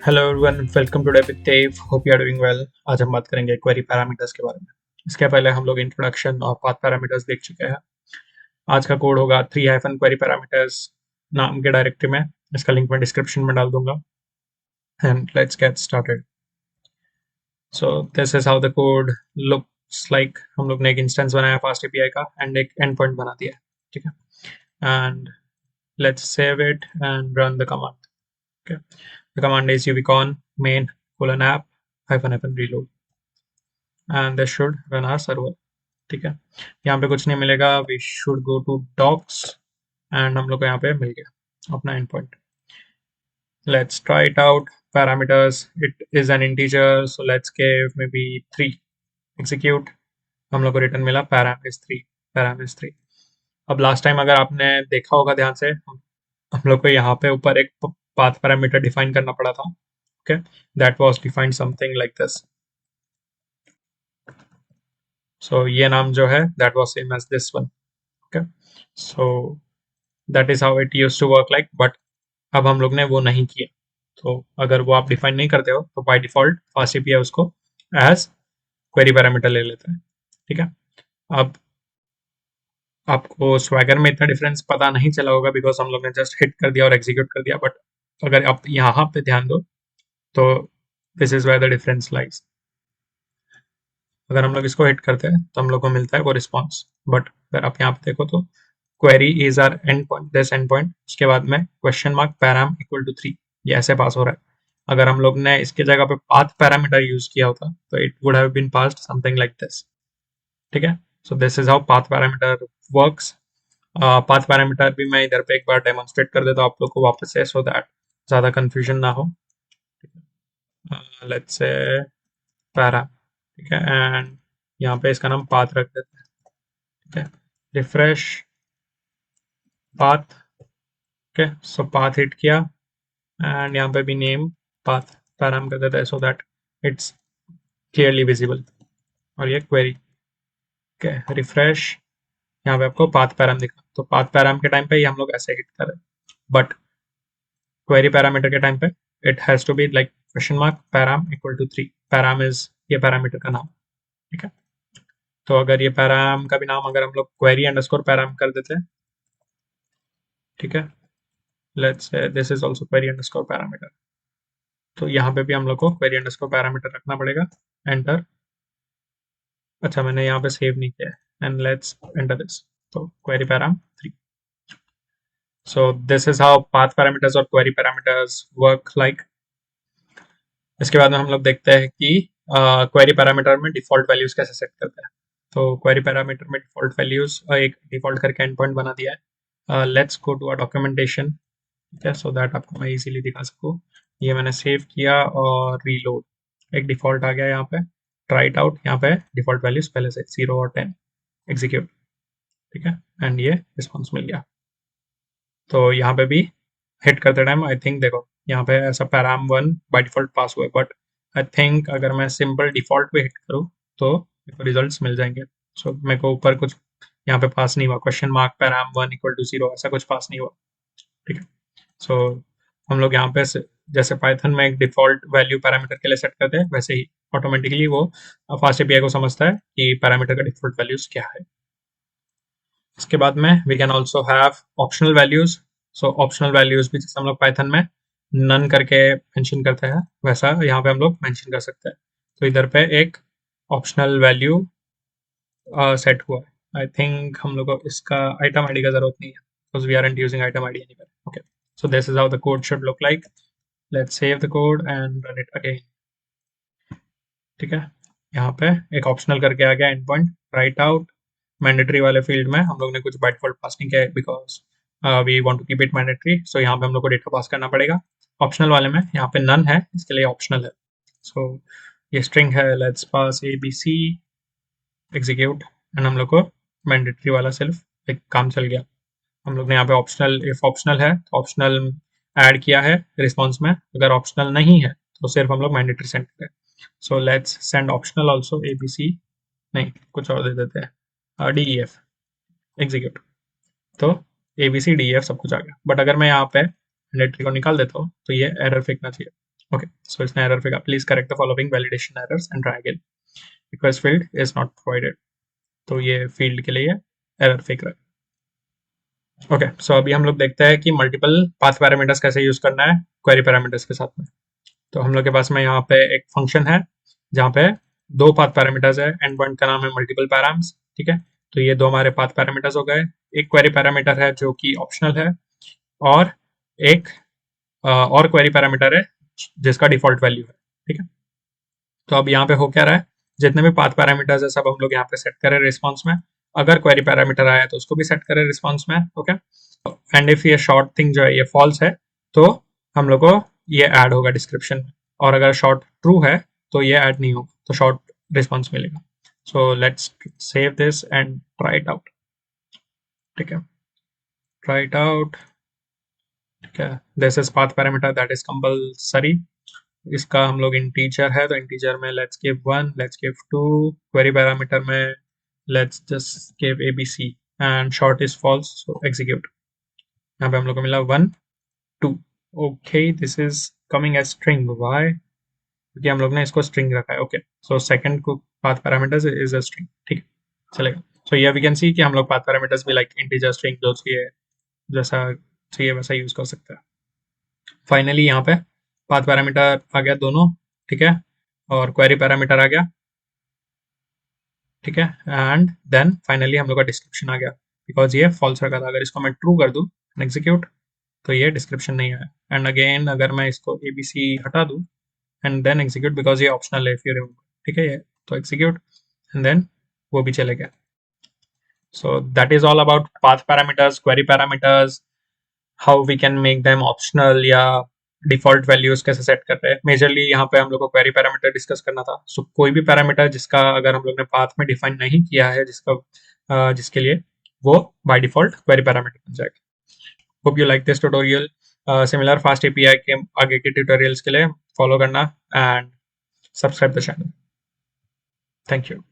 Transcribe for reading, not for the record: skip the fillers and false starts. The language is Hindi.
Hello everyone, welcome to day with Dev. Hope you are doing well. आज हम बात करेंगे क्वेरी पैरामीटर्स के बारे में। इसके पहले हम लोग इंट्रोडक्शन और पाथ पैरामीटर्स देख चुके हैं। आज का कोड होगा 3 क्वेरी पैरामीटर्स नाम के डायरेक्टरी में। इसका लिंक मैं डिस्क्रिप्शन में डाल दूंगा। And let's get started. So this is how the code looks like. हम लोग ने एक इंस्टेंस बनाया फास्ट एपीआई का एंड एक एंड पॉइंट बना दिया है, ठीक है। And let's save it and run the command. Okay. The command is ubicon main :app -f reload and this should run our server. ठीक है, यहाँ पे कुछ नहीं मिलेगा। we should go to docs and हम लोग को यहाँ पे मिल गया अपना endpoint. Let's try it out. Parameters, it is an integer, so let's give maybe 3. Execute. हम लोग को रिटर्न मिला param is 3. param is 3. अब लास्ट टाइम अगर आपने देखा होगा ध्यान से, हम लोग को यहाँ पे ऊपर एक पाथ पैरामीटर डिफाइन करना पड़ा था। okay, that was defined something like this. So ये नाम जो है that was same as this one. okay, so that is how it used to work like, but अब हम लोग ने वो नहीं किया। तो अगर वो आप डिफाइन नहीं करते हो तो बाय डिफॉल्ट फास्ट एपीआई उसको एज क्वेरी पैरामीटर ले लेता है। ठीक है, अब आपको स्वैगर में इतना डिफरेंस पता नहीं चला होगा बिकॉज हम लोग ने जस्ट हिट कर दिया और एग्जीक्यूट कर दिया, बट अगर आप यहाँ पे ध्यान दो तो this is where the difference lies. अगर हम लोग इसको हिट करते हैं तो हम लोग को मिलता है वो रिस्पॉन्स, बट अगर आप यहाँ पे देखो तो query is our endpoint, this endpoint, उसके बाद में question mark param equal to 3, ये ऐसे पास हो रहा है। अगर हम लोग ने इसके जगह पे पाथ पैरामीटर यूज किया होता तो it would have been passed something like this. ठीक है, so this is how path parameter works. Path parameter भी मैं इधर पे एक बार डेमोन्स्ट्रेट कर देता हूँ आप लोग को वापस से, सो दैट ज़्यादा कंफ्यूजन ना हो। लेट्स से पैरा, ठीक है, एंड यहाँ पे इसका नाम पाथ रख देते हैं। ठीक है, रिफ्रेश पाथ। ओके, सो पाथ हिट किया एंड यहाँ पे भी नेम पाथ पैराम कर देता है so that it's clearly visible. और ये क्वेरी। ओके, रिफ्रेश, यहाँ पे आपको पाथ पैराम दिखा, तो पाथ पैराम के टाइम पे हम लोग ऐसे हिट कर रहे हैं, बट क्वेरी पैरामीटर के टाइम पे it has to be like question mark param equal to 3। Param is ये पैरामीटर का नाम। ठीक है, तो अगर ये पैराम का भी नाम अगर हम लोग क्वेरी अंडरस्कोर पैराम कर देते हैं, ठीक है, let's say this is also query underscore parameter, तो यहाँ पे भी हम लोग को क्वेरी अंडरस्कोर पैरामीटर रखना पड़ेगा। एंटर। अच्छा, मैंने यहाँ पे सेव नहीं किया है एंड लेट्स एंटर दिस, तो query params 3। So this is how path parameters और query parameters work like. इसके बाद में हम लोग देखते हैं कि क्वेरी पैरामीटर में डिफॉल्ट वैल्यूज कैसे सेट करते हैं। तो क्वेरी पैरामीटर में डिफॉल्ट वैल्यूज एक डिफॉल्ट करके एंड पॉइंट बना दिया है। Let's go to a documentation, ठीक है, सो दैट आपको मैं इजीली दिखा सकूँ। ये मैंने सेव किया और रीलोड, एक डिफॉल्ट आ गया यहाँ पे। ट्राई इट आउट, यहाँ पे डिफॉल्ट वैल्यूज पहले से 0 और 10। एग्जीक्यूट, ठीक है, एंड ये रिस्पॉन्स मिल गया। तो यहाँ पे भी हिट करते टाइम आई थिंक देखो यहाँ पे ऐसा पैराम 1 बाय डिफॉल्ट पास हुआ है, बट आई थिंक अगर मैं सिंपल डिफॉल्ट पे हिट करूँ तो मेरे को रिजल्ट्स मिल जाएंगे। सो मेरे को ऊपर कुछ यहाँ पे पास नहीं हुआ, question mark param 1 equal to 0 ऐसा कुछ पास नहीं हुआ। ठीक है, सो हम लोग यहाँ पे जैसे पाइथन में एक डिफॉल्ट वैल्यू पैरामीटर के लिए सेट करते हैं, वैसे ही ऑटोमेटिकली वो फास्ट एपीआई को समझता है कि पैरामीटर का डिफॉल्ट वैल्यूज क्या है। इसके बाद में we can also have optional values. So optional values भी जैसे हम लोग पाइथन में नन करके मेंशन करते हैं, वैसा यहाँ पे हम लोग मेंशन कर सकते हैं। तो इधर पे एक ऑप्शनल वैल्यू सेट हुआ है। आई थिंक हम लोग को इसका आइटम आईडी का जरूरत नहीं है because we aren't using item ID anywhere. Okay, so this is how the code should look like. Let's save the code and run it again. ठीक है, यहाँ पे एक ऑप्शनल करके आ गया end point. Right out, mandatory वाले फील्ड में हम लोग ने कुछ बाय डिफॉल्ट पास नहीं किया है because we want to keep it mandatory, so यहाँ पे हम लोग को डेटा पास करना पड़ेगा। ऑप्शनल वाले में यहाँ पे नन है, इसके लिए ऑप्शनल है। सो ये स्ट्रिंग है, let's pass ABC, execute, and हम लोग को मैंडेटरी वाला सिर्फ एक काम चल गया। हम लोग ने यहाँ पे ऑप्शनल, इफ ऑप्शनल है तो ऑप्शनल ऐड किया है रिस्पॉन्स में, अगर ऑप्शनल नहीं है तो सिर्फ हम लोग मैंडेटरी सेंड करें। So let's send optional also ABC, नहीं कुछ और दे देते हैं, DEF, एग्जीक्यूट, तो ABC DEF सब कुछ आ गया। बट अगर मैं यहाँ पे मैंडेटरी को निकाल देता हूँ तो ये एरर फेंकना चाहिए। ओके, सो इसने एरर फेंका, please correct the following validation errors and try again, request field is not provided. तो ये फील्ड के लिए एरर फेंक रहा है। ओके, सो अभी हम लोग देखते हैं कि मल्टीपल पाथ पैरामीटर्स कैसे यूज करना है क्वेरी पैरामीटर्स के साथ में। तो हम लोग के पास में यहाँ पे एक फंक्शन है जहाँ पे दो पाथ पैरामीटर्स है एंड वन का नाम है मल्टीपल पैराम्स, ठीक है। तो ये दो हमारे पाथ पैरामीटर्स हो गए। एक क्वेरी पैरामीटर है जो कि ऑप्शनल है, और एक और क्वेरी पैरामीटर है जिसका डिफॉल्ट वैल्यू है, ठीक है। तो अब यहाँ पे हो क्या रहा है, जितने भी पाथ पैरामीटर्स है सब हम लोग यहाँ पे सेट करें रिस्पॉन्स में। अगर क्वेरी पैरामीटर आया तो उसको भी सेट करें रिस्पॉन्स में, ओके। एंड इफ ये शॉर्ट थिंग जो है ये फॉल्स है तो हम लोग को ये ऐड होगा डिस्क्रिप्शन में, और अगर शॉर्ट ट्रू है तो ये ऐड नहीं होगा, तो शॉर्ट रिस्पॉन्स मिलेगा। So let's save this and try it out, ठीक है। ट्राई इट आउट, ठीक है। This is path parameter that is compulsory. इसका हम लोग इंटीजर है तो इंटीजर में let's give 1, let's give 2, query parameter में let's just give abc and short is false, so execute. यहाँ पे हम लोग को मिला 1 2। Okay, this is coming as string, why? क्योंकि हम लोग ने इसको स्ट्रिंग रखा है, ओके। सो सेकंड को path parameters is a string, ठीक है, चलेगा। सो ये वी कैन सी कि हम लोग पाथ पैरामीटर्स भी लाइक इंटीजर, स्ट्रिंग, जो चाहिए जैसा चाहिए वैसा यूज कर सकते हैं। फाइनली यहाँ पे पाथ पैरामीटर आ गया दोनों, ठीक है, और क्वेरी पैरामीटर आ गया, ठीक है। एंड देन फाइनली हम लोग का डिस्क्रिप्शन आ गया, बिकॉज ये फॉल्स रखा था। अगर इसको मैं ट्रू कर दूँ एग्जीक्यूट तो ये डिस्क्रिप्शन नहीं आया। एंड अगेन अगर मैं इसको abc हटा दूँ एंड देन एग्जीक्यूट, बिकॉज ये ऑप्शनल है इफ यू रिमूव, ठीक है, ये तो एग्जीक्यूट एंड देन वो भी चले गया। So that is all about path parameters, query parameters, how we can make them optional या डिफॉल्ट वैल्यूज कैसे सेट कर रहे हैं। मेजरली यहाँ पे हम लोग को क्वेरी पैरामीटर डिस्कस करना था। सो कोई भी पैरामीटर जिसका अगर हम लोग ने पाथ में डिफाइन नहीं किया है जिसके लिए वो बाय डिफॉल्ट क्वेरी पैरामीटर बन जाएगा। Hope you like this tutorial. Similar fast API के आगे के ट्यूटोरियल्स के लिए फॉलो करना and subscribe the channel. Thank you.